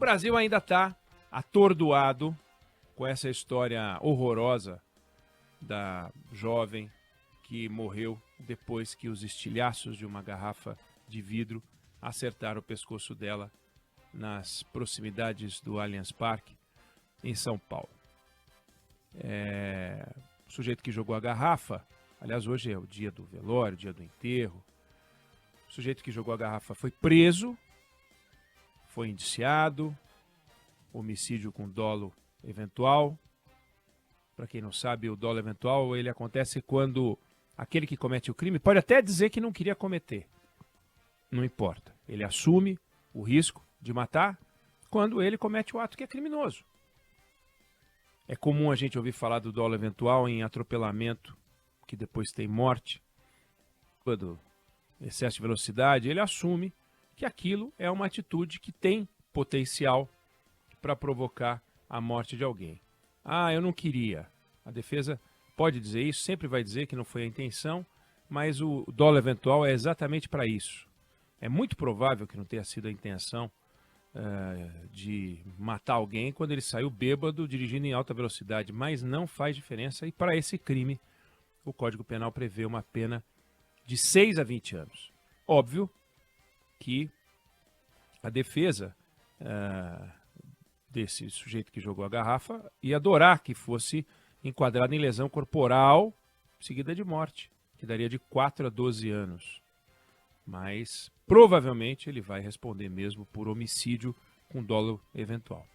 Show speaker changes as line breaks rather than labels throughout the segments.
Brasil ainda está atordoado com essa história horrorosa da jovem que morreu depois que os estilhaços de uma garrafa de vidro acertaram o pescoço dela nas proximidades do Allianz Parque, em São Paulo. O sujeito que jogou a garrafa, aliás, hoje é o dia do velório, dia do enterro, o sujeito que jogou a garrafa foi preso, foi indiciado, homicídio com dolo eventual. Para quem não sabe, o dolo eventual ele acontece quando aquele que comete o crime pode até dizer que não queria cometer. Não importa. Ele assume o risco de matar quando ele comete o ato que é criminoso. É comum a gente ouvir falar do dolo eventual em atropelamento, que depois tem morte. Quando excesso de velocidade, ele assume que aquilo é uma atitude que tem potencial para provocar a morte de alguém. Ah, eu não queria. A defesa pode dizer isso, sempre vai dizer que não foi a intenção, mas o dolo eventual é exatamente para isso. É muito provável que não tenha sido a intenção de matar alguém quando ele saiu bêbado dirigindo em alta velocidade, mas não faz diferença e para esse crime o Código Penal prevê uma pena de 6 a 20 anos. Óbvio que a defesa desse sujeito que jogou a garrafa ia adorar que fosse enquadrado em lesão corporal seguida de morte, que daria de 4 a 12 anos. Mas provavelmente ele vai responder mesmo por homicídio com dolo eventual.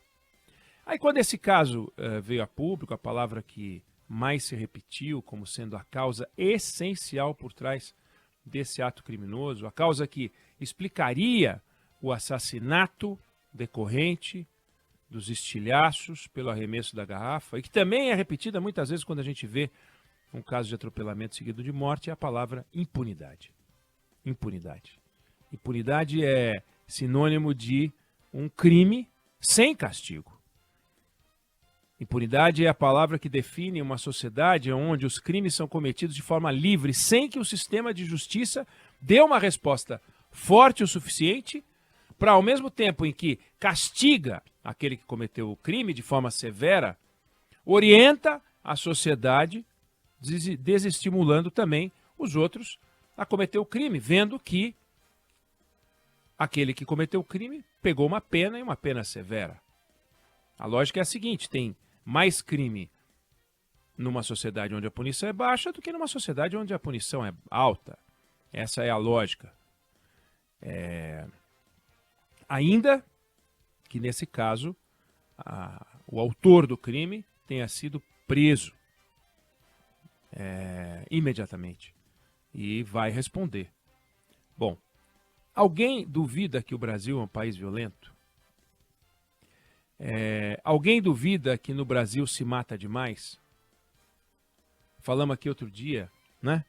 Aí quando esse caso veio a público, a palavra que mais se repetiu como sendo a causa essencial por trás desse ato criminoso, a causa que explicaria o assassinato decorrente dos estilhaços pelo arremesso da garrafa, e que também é repetida muitas vezes quando a gente vê um caso de atropelamento seguido de morte, é a palavra impunidade. Impunidade. Impunidade é sinônimo de um crime sem castigo. Impunidade é a palavra que define uma sociedade onde os crimes são cometidos de forma livre, sem que o sistema de justiça dê uma resposta forte o suficiente para, ao mesmo tempo em que castiga aquele que cometeu o crime de forma severa, orienta a sociedade, desestimulando também os outros a cometer o crime, vendo que aquele que cometeu o crime pegou uma pena e uma pena severa. A lógica é a seguinte: tem mais crime numa sociedade onde a punição é baixa do que numa sociedade onde a punição é alta. Essa é a lógica. Ainda que, nesse caso, o autor do crime tenha sido preso imediatamente e vai responder. Bom, alguém duvida que o Brasil é um país violento? Alguém duvida que no Brasil se mata demais? Falamos aqui outro dia, né?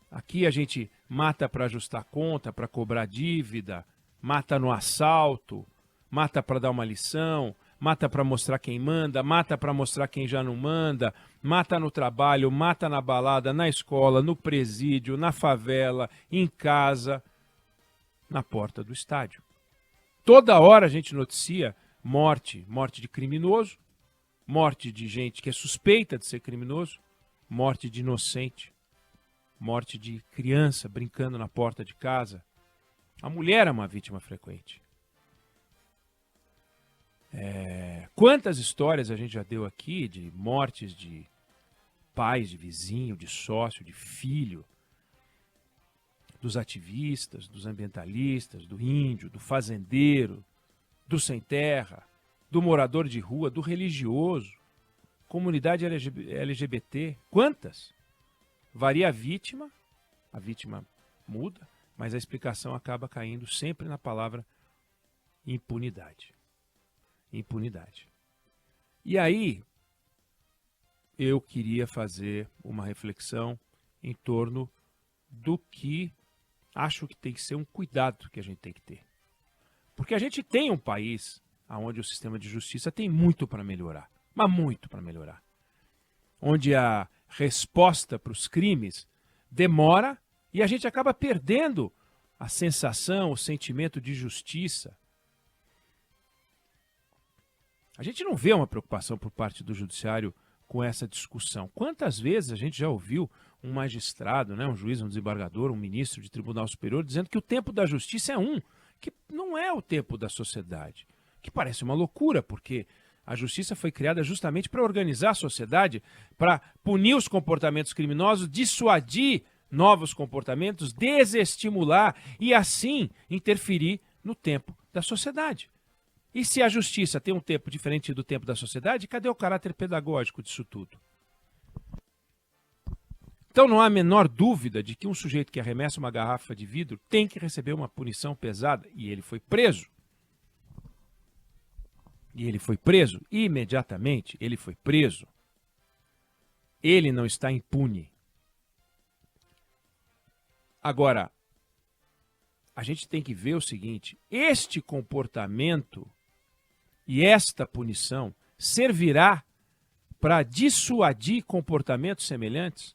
Aqui a gente mata para ajustar conta, para cobrar dívida, mata no assalto, mata para dar uma lição, mata para mostrar quem manda, mata para mostrar quem já não manda, mata no trabalho, mata na balada, na escola, no presídio, na favela, em casa, na porta do estádio. Toda hora a gente noticia morte de criminoso, morte de gente que é suspeita de ser criminoso, morte de inocente, morte de criança brincando na porta de casa. A mulher é uma vítima frequente. Quantas histórias a gente já deu aqui de mortes de pais, de vizinho, de sócio, de filho, dos ativistas, dos ambientalistas, do índio, do fazendeiro, do sem terra, do morador de rua, do religioso, comunidade LGBT. Quantas? Varia a vítima muda, mas a explicação acaba caindo sempre na palavra impunidade. Impunidade. E aí, eu queria fazer uma reflexão em torno do que acho que tem que ser um cuidado que a gente tem que ter. Porque a gente tem um país onde o sistema de justiça tem muito para melhorar, mas muito para melhorar. Onde a resposta para os crimes demora e a gente acaba perdendo a sensação, o sentimento de justiça. A gente não vê uma preocupação por parte do judiciário com essa discussão. Quantas vezes a gente já ouviu um magistrado, né, um juiz, um desembargador, um ministro de tribunal superior dizendo que o tempo da justiça é que não é o tempo da sociedade, que parece uma loucura, porque a justiça foi criada justamente para organizar a sociedade, para punir os comportamentos criminosos, dissuadir novos comportamentos, desestimular e assim interferir no tempo da sociedade. E se a justiça tem um tempo diferente do tempo da sociedade, cadê o caráter pedagógico disso tudo? Então não há a menor dúvida de que um sujeito que arremessa uma garrafa de vidro tem que receber uma punição pesada. E ele foi preso. E ele foi preso. Imediatamente ele foi preso. Ele não está impune. Agora, a gente tem que ver o seguinte: este comportamento e esta punição servirá para dissuadir comportamentos semelhantes?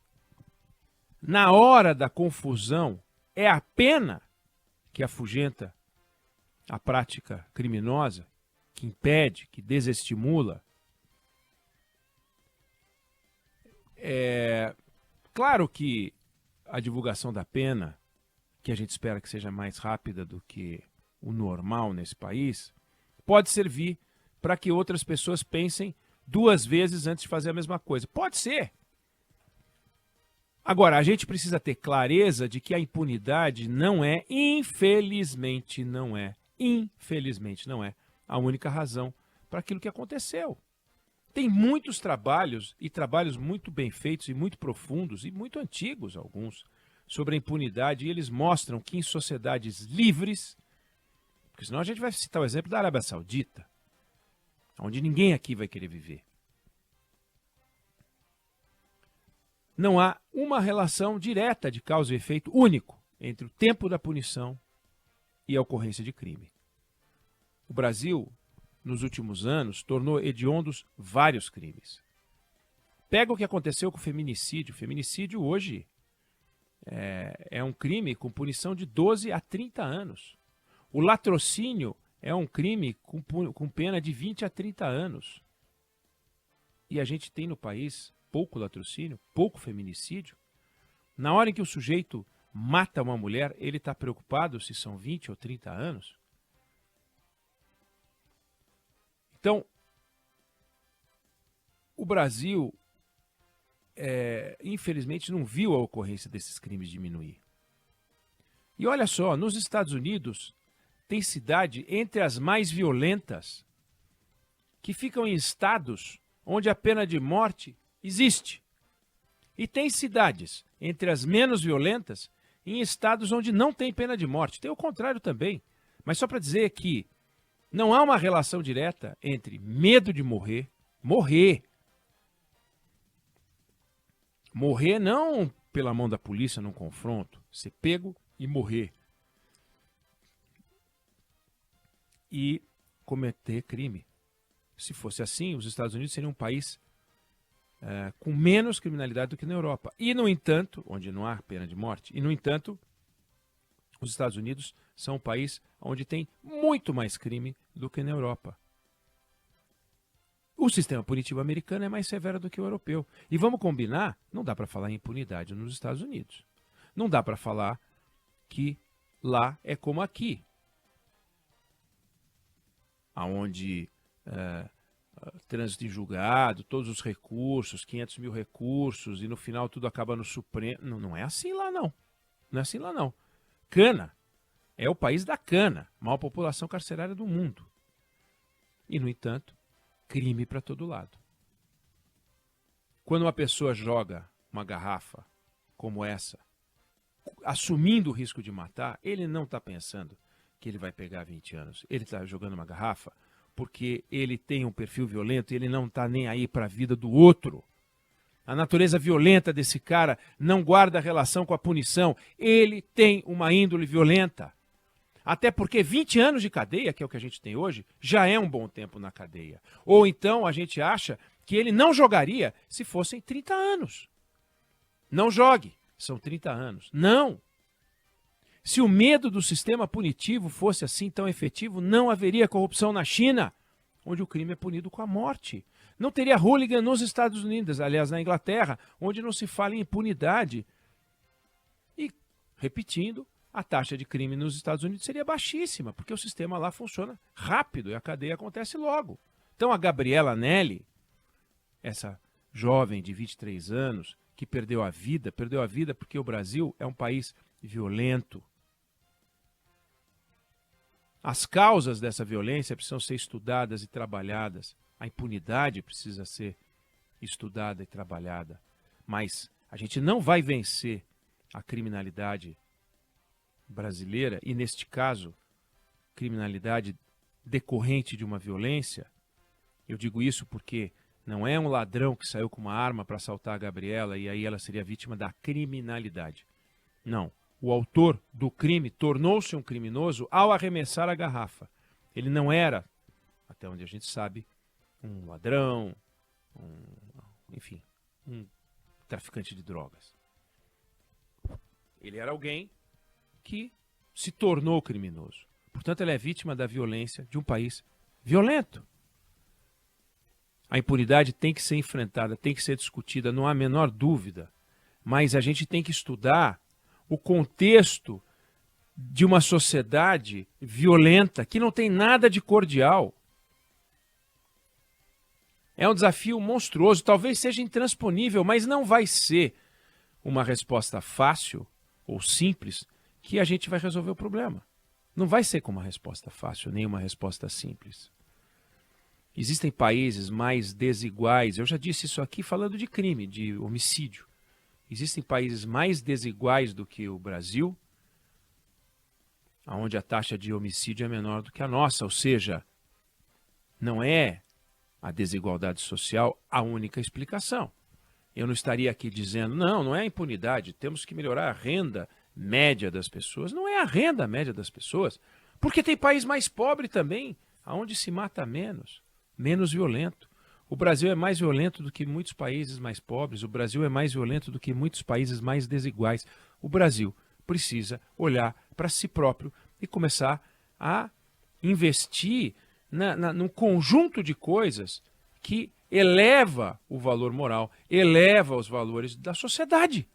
Na hora da confusão, é a pena que afugenta a prática criminosa, que impede, que desestimula? É claro que a divulgação da pena, que a gente espera que seja mais rápida do que o normal nesse país, pode servir para que outras pessoas pensem duas vezes antes de fazer a mesma coisa. Pode ser. Agora, a gente precisa ter clareza de que a impunidade não é, infelizmente não é a única razão para aquilo que aconteceu. Tem muitos trabalhos, e trabalhos muito bem feitos e muito profundos, e muito antigos alguns, sobre a impunidade, e eles mostram que em sociedades livres, porque senão a gente vai citar o exemplo da Arábia Saudita, onde ninguém aqui vai querer viver. Não há uma relação direta de causa e efeito único entre o tempo da punição e a ocorrência de crime. O Brasil, nos últimos anos, tornou hediondos vários crimes. Pega o que aconteceu com o feminicídio. O feminicídio hoje é um crime com punição de 12 a 30 anos. O latrocínio é um crime com pena de 20 a 30 anos. E a gente tem no país pouco latrocínio, pouco feminicídio. Na hora em que o sujeito mata uma mulher, ele está preocupado se são 20 ou 30 anos? Então, o Brasil, infelizmente, não viu a ocorrência desses crimes diminuir. E olha só, nos Estados Unidos, tem cidade entre as mais violentas que ficam em estados onde a pena de morte existe. E tem cidades entre as menos violentas em estados onde não tem pena de morte. Tem o contrário também. Mas só para dizer que não há uma relação direta entre medo de morrer não pela mão da polícia num confronto, ser pego e morrer, e cometer crime. Se fosse assim, os Estados Unidos seriam um país com menos criminalidade do que na Europa. E, no entanto, onde não há pena de morte, e, no entanto, os Estados Unidos são um país onde tem muito mais crime do que na Europa. O sistema punitivo americano é mais severo do que o europeu. E vamos combinar, não dá para falar em impunidade nos Estados Unidos. Não dá para falar que lá é como aqui, onde trânsito em julgado, todos os recursos, 500 mil recursos, e no final tudo acaba no Supremo. Não, não é assim lá, não. Não é assim lá, não. Cana é o país da cana, maior população carcerária do mundo. E, no entanto, crime para todo lado. Quando uma pessoa joga uma garrafa como essa, assumindo o risco de matar, ele não está pensando que ele vai pegar 20 anos. Ele está jogando uma garrafa porque ele tem um perfil violento e ele não está nem aí para a vida do outro. A natureza violenta desse cara não guarda relação com a punição. Ele tem uma índole violenta. Até porque 20 anos de cadeia, que é o que a gente tem hoje, já é um bom tempo na cadeia. Ou então a gente acha que ele não jogaria se fossem 30 anos. Não jogue, são 30 anos. Não! Se o medo do sistema punitivo fosse assim tão efetivo, não haveria corrupção na China, onde o crime é punido com a morte. Não teria hooligan nos Estados Unidos, aliás, na Inglaterra, onde não se fala em impunidade. E, repetindo, a taxa de crime nos Estados Unidos seria baixíssima, porque o sistema lá funciona rápido e a cadeia acontece logo. Então a Gabriela Nelly, essa jovem de 23 anos, que perdeu a vida porque o Brasil é um país violento. As causas dessa violência precisam ser estudadas e trabalhadas. A impunidade precisa ser estudada e trabalhada. Mas a gente não vai vencer a criminalidade brasileira, e neste caso, criminalidade decorrente de uma violência. Eu digo isso porque não é um ladrão que saiu com uma arma para assaltar a Gabriela e aí ela seria vítima da criminalidade. Não. O autor do crime tornou-se um criminoso ao arremessar a garrafa. Ele não era, até onde a gente sabe, um ladrão, enfim, um traficante de drogas. Ele era alguém que se tornou criminoso. Portanto, ele é vítima da violência de um país violento. A impunidade tem que ser enfrentada, tem que ser discutida, não há a menor dúvida. Mas a gente tem que estudar o contexto de uma sociedade violenta que não tem nada de cordial. É um desafio monstruoso, talvez seja intransponível, mas não vai ser uma resposta fácil ou simples que a gente vai resolver o problema. Não vai ser com uma resposta fácil, nem uma resposta simples. Existem países mais desiguais, eu já disse isso aqui falando de crime, de homicídio. Existem países mais desiguais do que o Brasil, onde a taxa de homicídio é menor do que a nossa, ou seja, não é a desigualdade social a única explicação. Eu não estaria aqui dizendo, não é a impunidade, temos que melhorar a renda média das pessoas. Não é a renda média das pessoas, porque tem país mais pobre também, onde se mata menos violento. O Brasil é mais violento do que muitos países mais pobres, o Brasil é mais violento do que muitos países mais desiguais. O Brasil precisa olhar para si próprio e começar a investir num conjunto de coisas que eleva o valor moral, eleva os valores da sociedade.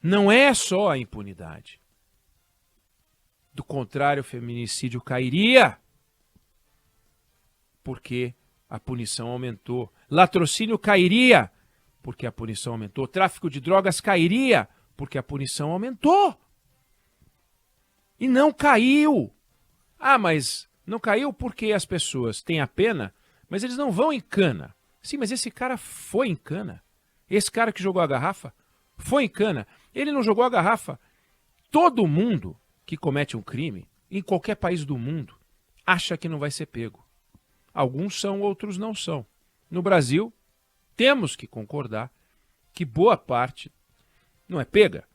Não é só a impunidade. Do contrário, o feminicídio cairia, porque a punição aumentou. Latrocínio cairia, porque a punição aumentou. Tráfico de drogas cairia, porque a punição aumentou. E não caiu. Ah, mas não caiu porque as pessoas têm a pena, mas eles não vão em cana. Sim, mas esse cara foi em cana. Esse cara que jogou a garrafa foi em cana. Ele não jogou a garrafa. Todo mundo que comete um crime, em qualquer país do mundo, acha que não vai ser pego. Alguns são, outros não são. No Brasil, temos que concordar que boa parte não é pega.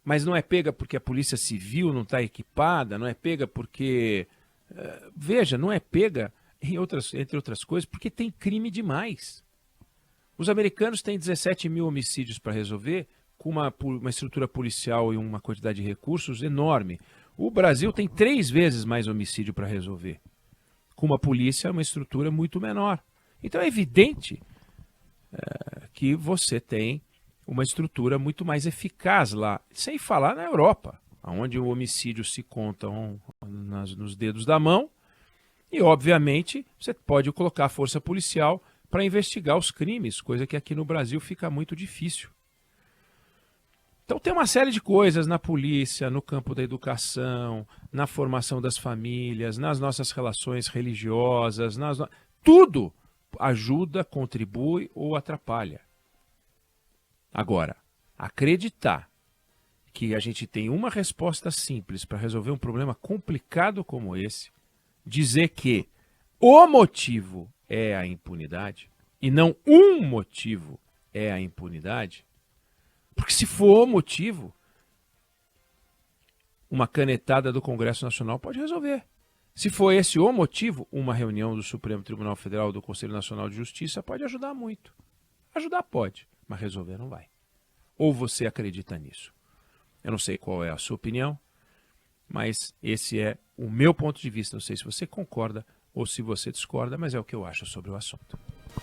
Mas não é pega porque a polícia civil não está equipada, não é pega porque... veja, não é pega, entre outras coisas, porque tem crime demais. Os americanos têm 17 mil homicídios para resolver, com uma estrutura policial e uma quantidade de recursos enorme. O Brasil tem 3 vezes mais homicídio para resolver, com uma polícia, uma estrutura muito menor. Então é evidente que você tem uma estrutura muito mais eficaz lá, sem falar na Europa, onde o homicídio se conta nos dedos da mão e, obviamente, você pode colocar a força policial para investigar os crimes, coisa que aqui no Brasil fica muito difícil. Então tem uma série de coisas na polícia, no campo da educação, na formação das famílias, nas nossas relações religiosas, tudo ajuda, contribui ou atrapalha. Agora, acreditar que a gente tem uma resposta simples para resolver um problema complicado como esse, dizer que o motivo é a impunidade e não um motivo é a impunidade, porque se for o motivo, uma canetada do Congresso Nacional pode resolver. Se for esse o motivo, uma reunião do Supremo Tribunal Federal ou do Conselho Nacional de Justiça pode ajudar muito. Ajudar pode, mas resolver não vai. Ou você acredita nisso? Eu não sei qual é a sua opinião, mas esse é o meu ponto de vista. Não sei se você concorda ou se você discorda, mas é o que eu acho sobre o assunto.